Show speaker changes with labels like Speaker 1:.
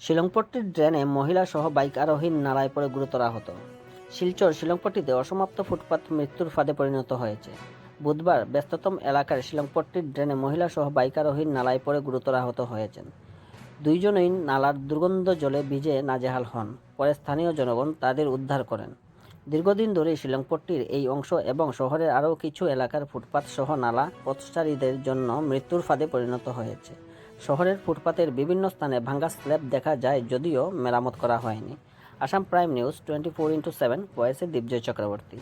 Speaker 1: শিলংপট্টির ড্রেনে মহিলাসহ বাইক আরোহী নালায় পড়ে গুরুতর আহত। শিলচর শিলংপট্টিতে অসমাপ্ত ফুটপাত মৃত্যুর ফাঁদে পরিণত হয়েছে। বুধবার ব্যস্ততম এলাকার শিলংপট্টির ড্রেনে মহিলাসহ বাইক আরোহী নালায় পড়ে গুরুতর আহত হয়েছেন। দুইজনই নালার দুর্গন্ধ জলে ভিজে নাজেহাল হন। পরে স্থানীয় জনগণ তাদের উদ্ধার করেন। দীর্ঘদিন ধরে শিলংপট্টির এই অংশ এবং শহরের আরও কিছু এলাকার ফুটপাত সহ নালা পথচারীদের জন্য মৃত্যুর ফাঁদে পরিণত হয়েছে। শহরের ফুটপাতের বিভিন্ন স্থানে ভাঙা স্ল্যাব দেখা যায়, যদিও মেরামত করা হয়নি। আসাম প্রাইম নিউজ 24x7 ভয়েসে দীপজয় চক্রবর্তী।